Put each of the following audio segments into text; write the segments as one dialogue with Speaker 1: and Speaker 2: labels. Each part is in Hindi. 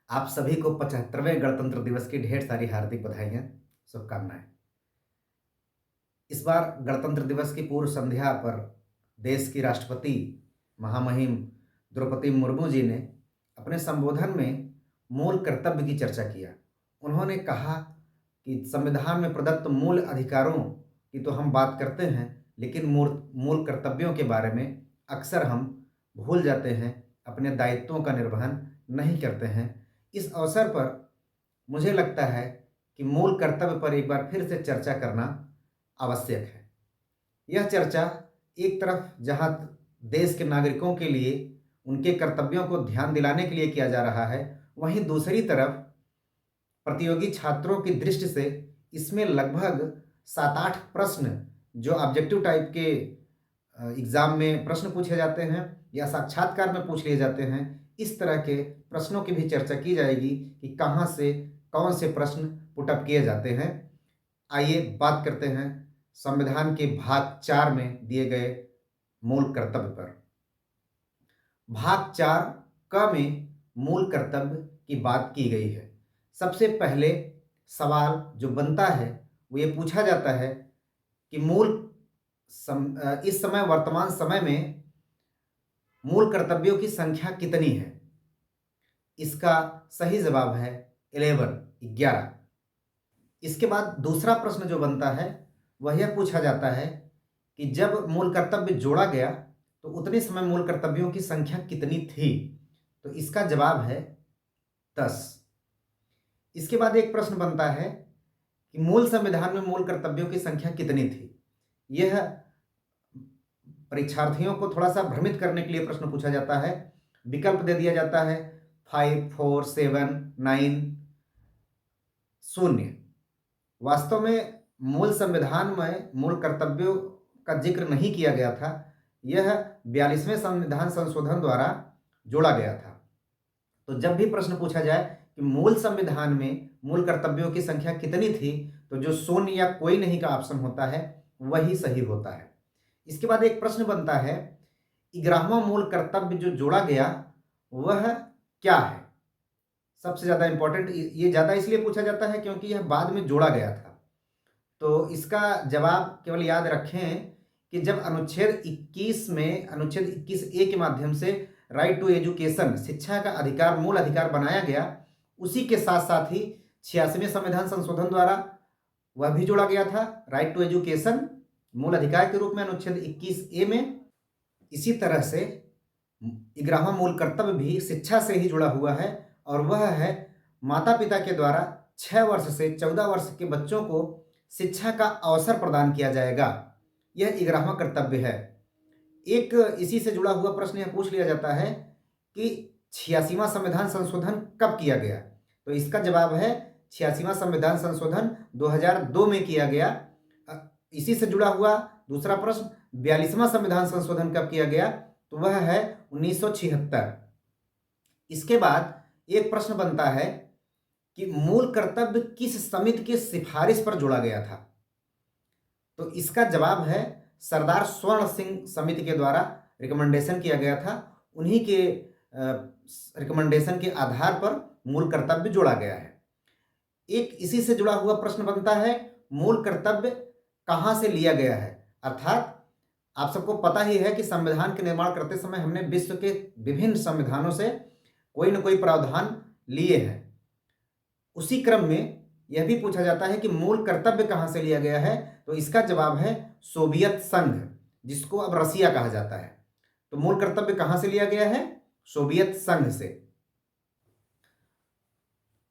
Speaker 1: आप सभी को 75वें गणतंत्र दिवस की ढेर सारी हार्दिक बधाइयाँ, शुभकामनाएँ। इस बार गणतंत्र दिवस की पूर्व संध्या पर देश की राष्ट्रपति महामहिम द्रौपदी मुर्मू जी ने अपने संबोधन में मूल कर्तव्य की चर्चा किया। उन्होंने कहा कि संविधान में प्रदत्त मूल अधिकारों की तो हम बात करते हैं, लेकिन मूल मूल कर्तव्यों के बारे में अक्सर हम भूल जाते हैं, अपने दायित्वों का निर्वहन नहीं करते हैं। इस अवसर पर मुझे लगता है कि मूल कर्तव्य पर एक बार फिर से चर्चा करना आवश्यक है। यह चर्चा एक तरफ जहाँ देश के नागरिकों के लिए उनके कर्तव्यों को ध्यान दिलाने के लिए किया जा रहा है, वहीं दूसरी तरफ प्रतियोगी छात्रों की दृष्टि से इसमें लगभग 7-8 प्रश्न जो ऑब्जेक्टिव टाइप के एग्ज़ाम में प्रश्न पूछे जाते हैं या साक्षात्कार में पूछ लिए जाते हैं, इस तरह के प्रश्नों की भी चर्चा की जाएगी कि कहाँ से कौन से प्रश्न पुट अप किए जाते हैं। आइए बात करते हैं संविधान के भाग 4 में दिए गए मूल कर्तव्य पर। भाग 4 क में मूल कर्तव्य की बात की गई है। सबसे पहले सवाल जो बनता है वो ये पूछा जाता है कि इस समय वर्तमान समय में मूल कर्तव्यों की संख्या कितनी है? इसका सही जवाब है 11। इसके बाद दूसरा प्रश्न जो बनता है वह यह पूछा जाता है कि जब मूल कर्तव्य जोड़ा गया तो उतने समय मूल कर्तव्यों की संख्या कितनी थी? तो इसका जवाब है 10। इसके बाद एक प्रश्न बनता है कि मूल संविधान में मूल कर्तव्यों की संख्या कितनी थी? यह परीक्षार्थियों को थोड़ा सा भ्रमित करने के लिए प्रश्न पूछा जाता है। विकल्प दे दिया जाता है 5, 4, 7, 9, 0। वास्तव में मूल संविधान में मूल कर्तव्यों का जिक्र नहीं किया गया था। यह 42वें संविधान संशोधन द्वारा जोड़ा गया था। तो जब भी प्रश्न पूछा जाए कि मूल संविधान में मूल कर्तव्यों की संख्या कितनी थी, तो जो शून्य या कोई नहीं का ऑप्शन होता है वही सही होता है। इसके बाद एक प्रश्न बनता है 11वां मूल कर्तव्य जो जोड़ा गया वह क्या है? सबसे ज़्यादा इंपॉर्टेंट ये ज़्यादा इसलिए पूछा जाता है क्योंकि यह बाद में जोड़ा गया था। तो इसका जवाब केवल याद रखें कि जब अनुच्छेद 21 में अनुच्छेद 21 ए के माध्यम से राइट टू एजुकेशन शिक्षा का अधिकार मूल अधिकार बनाया गया, उसी के साथ साथ ही 86वें संविधान संशोधन द्वारा वह भी जोड़ा गया था राइट टू एजुकेशन मूल अधिकार के रूप में अनुच्छेद 21 ए में। इसी तरह से 11वां मूल कर्तव्य भी शिक्षा से ही जुड़ा हुआ है और वह है माता पिता के द्वारा 6 वर्ष से 14 वर्ष के बच्चों को शिक्षा का अवसर प्रदान किया जाएगा। यह 11वां कर्तव्य है। एक इसी से जुड़ा हुआ प्रश्न यह पूछ लिया जाता है कि 86वां संविधान संशोधन कब किया गया? तो इसका जवाब है 86वां संविधान संशोधन 2002 में किया गया। इसी से जुड़ा हुआ दूसरा प्रश्न 42वां संविधान संशोधन कब किया गया? तो वह है 1976। इसके बाद एक प्रश्न बनता है कि मूल कर्तव्य किस समिति की सिफारिश पर जोड़ा गया था? तो इसका जवाब है सरदार स्वर्ण सिंह समिति के द्वारा रिकमेंडेशन किया गया था। उन्हीं के रिकमेंडेशन के आधार पर मूल कर्तव्य जोड़ा गया है। एक इसी से जुड़ा हुआ प्रश्न बनता है मूल कर्तव्य कहाँ से लिया गया है? अर्थात आप सबको पता ही है कि संविधान के निर्माण करते समय हमने विश्व के विभिन्न संविधानों से कोई न कोई प्रावधान लिए हैं। उसी क्रम में यह भी पूछा जाता है कि मूल कर्तव्य कहाँ से लिया गया है? तो इसका जवाब है सोवियत संघ, जिसको अब रसिया कहा जाता है। तो मूल कर्तव्य कहाँ से लिया गया है? सोवियत संघ से।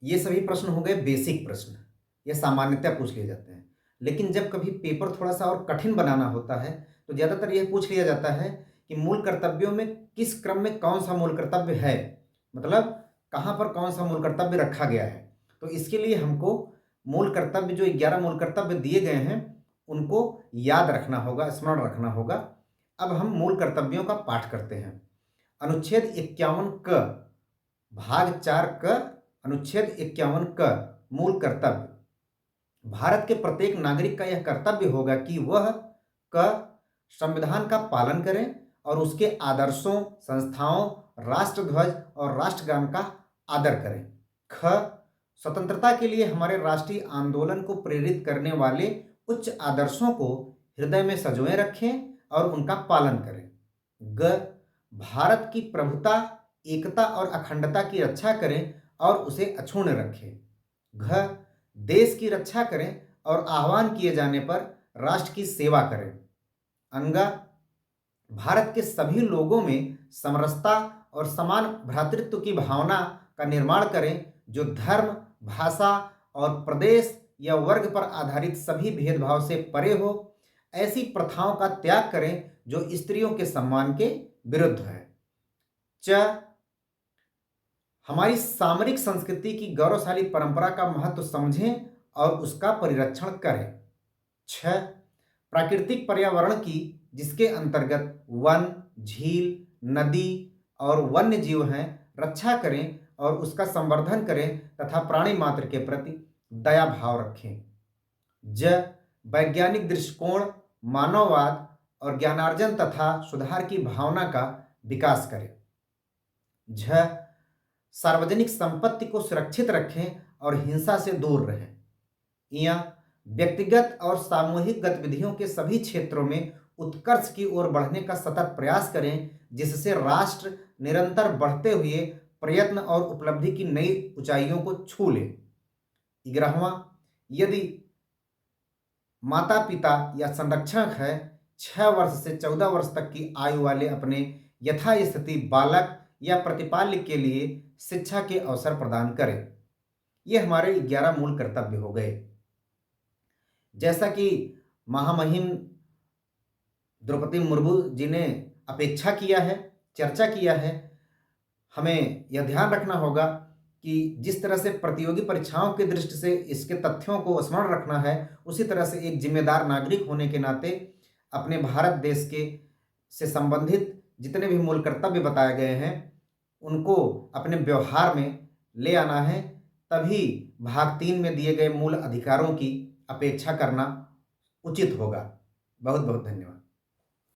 Speaker 1: ये सभी प्रश्न हो गए बेसिक प्रश्न, ये सामान्यतः पूछ लिए जाते हैं। लेकिन जब कभी पेपर थोड़ा सा और कठिन बनाना होता है तो ज़्यादातर यह पूछ लिया जाता है कि मूल कर्तव्यों में किस क्रम में कौन सा मूल कर्तव्य है, मतलब कहाँ पर कौन सा मूल कर्तव्य रखा गया है। तो इसके लिए हमको मूल कर्तव्य जो 11 मूल कर्तव्य दिए गए हैं उनको याद रखना होगा, स्मरण रखना होगा। अब हम मूल कर्तव्यों का पाठ करते हैं। अनुच्छेद 51 क भाग 4 क अनुच्छेद 51 क मूल कर्तव्य। भारत के प्रत्येक नागरिक का यह कर्तव्य होगा कि वह क संविधान का पालन करें और उसके आदर्शों, संस्थाओं, राष्ट्रध्वज और राष्ट्रगान का आदर करें। ख, स्वतंत्रता के लिए हमारे राष्ट्रीय आंदोलन को प्रेरित करने वाले उच्च आदर्शों को हृदय में संजोए रखें और उनका पालन करें। ग, भारत की प्रभुता, एकता और अखंडता की रक्षा करें और उसे अक्षुण्ण रखें। घ, देश की रक्षा करें और आह्वान किए जाने पर राष्ट्र की सेवा करें। अंगा, भारत के सभी लोगों में समरसता और समान भ्रातृत्व की भावना का निर्माण करें, जो धर्म, भाषा और प्रदेश या वर्ग पर आधारित सभी भेदभाव से परे हो। ऐसी प्रथाओं का त्याग करें जो स्त्रियों के सम्मान के विरुद्ध है। च, हमारी सामरिक संस्कृति की गौरवशाली परंपरा का महत्व समझें और उसका परिरक्षण करें। छ, प्राकृतिक पर्यावरण की, जिसके अंतर्गत वन, झील, नदी और वन्य जीव हैं, रक्षा करें और उसका संवर्धन करें तथा प्राणी मात्र के प्रति दया भाव रखें। ज, वैज्ञानिक दृष्टिकोण, मानववाद और ज्ञानार्जन तथा सुधार की भावना का विकास करें। झ, सार्वजनिक संपत्ति को सुरक्षित रखें और हिंसा से दूर रहें। या, व्यक्तिगत और सामूहिक गतिविधियों के सभी क्षेत्रों में उत्कर्ष की ओर बढ़ने का सतत प्रयास करें, जिससे राष्ट्र निरंतर बढ़ते हुए प्रयत्न और उपलब्धि की नई ऊंचाइयों को छू ले। 11वां, यदि माता पिता या संरक्षक है 6 वर्ष से 14 वर्ष तक की आयु वाले अपने यथास्थिति बालक या प्रतिपाल्य के लिए शिक्षा के अवसर प्रदान करें। ये हमारे 11 मूल कर्तव्य हो गए। जैसा कि महामहिम द्रौपदी मुर्मू जी ने अपेक्षा किया है, चर्चा किया है, हमें यह ध्यान रखना होगा कि जिस तरह से प्रतियोगी परीक्षाओं की दृष्टि से इसके तथ्यों को स्मरण रखना है, उसी तरह से एक जिम्मेदार नागरिक होने के नाते अपने भारत देश के से संबंधित जितने भी मूल कर्तव्य बताए गए हैं उनको अपने व्यवहार में ले आना है। तभी भाग 3 में दिए गए मूल अधिकारों की अपेक्षा करना उचित होगा। बहुत बहुत धन्यवाद।